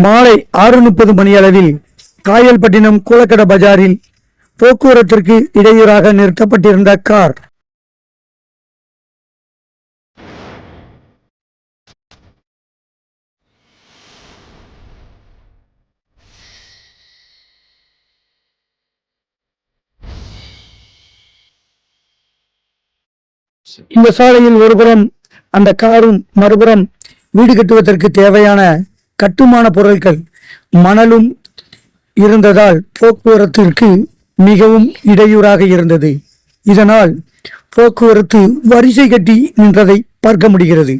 மாலை 6:30 மணியளவில் காயல்பட்டினம் கூலக்கட பஜாரில் போக்குவரத்திற்கு இடையூறாக நிறுத்தப்பட்டிருந்த கார் இந்த சாலையில் ஒருபுறம் அந்த காரும் மறுபுறம் வீடு கட்டுவதற்கு தேவையான கட்டுமான பொருட்கள் மணலும் இருந்ததால் போக்குவரத்திற்கு மிகவும் இடையூறாக இருந்தது. இதனால் போக்குவரத்து வரிசை கட்டி நின்றதை பார்க்க முடிகிறது.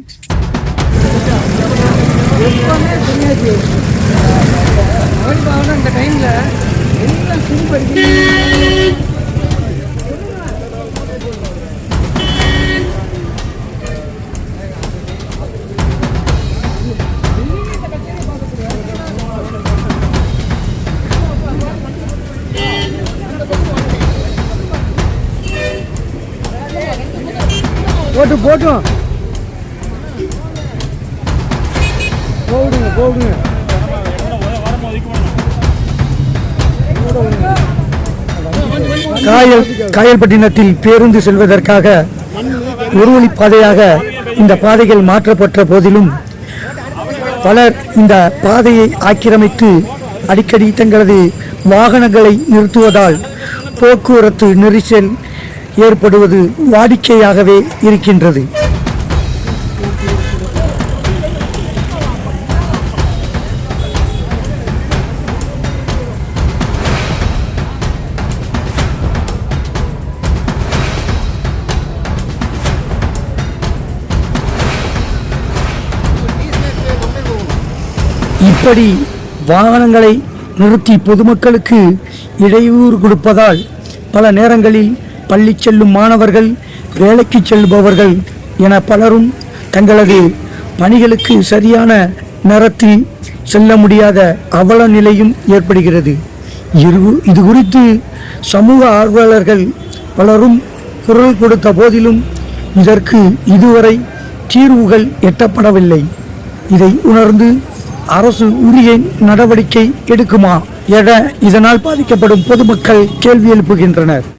போட்டும் போடுங்க காயல்பட்டினத்தில் பேருந்து செல்வதற்காக ஒரு வழி பாதையாக இந்த பாதைகள் மாற்றப்பட்ட போதிலும் பலர் இந்த பாதையை ஆக்கிரமித்து அடிக்கடி தங்களது வாகனங்களை நிறுத்துவதால் போக்குவரத்து நெரிசல் ஏற்படுவது வாடிக்கையாகவே இருக்கின்றது. இப்படி வாகனங்களை நிறுத்தி பொதுமக்களுக்கு இடையூறு கொடுப்பதால் பல நேரங்களில் பள்ளி செல்லும் மாணவர்கள், வேலைக்கு செல்பவர்கள் என பலரும் தங்களது பணிகளுக்கு சரியான நேரத்தில் செல்ல முடியாத அவல நிலையும் ஏற்படுகிறது. இது குறித்து சமூக ஆர்வலர்கள் பலரும் குரல் கொடுத்த போதிலும் இதற்கு இதுவரை தீர்வுகள் எட்டப்படவில்லை. இதை உணர்ந்து அரசு உரிய நடவடிக்கை எடுக்குமா என இதனால் பாதிக்கப்படும் பொதுமக்கள் கேள்வி எழுப்புகின்றனர்.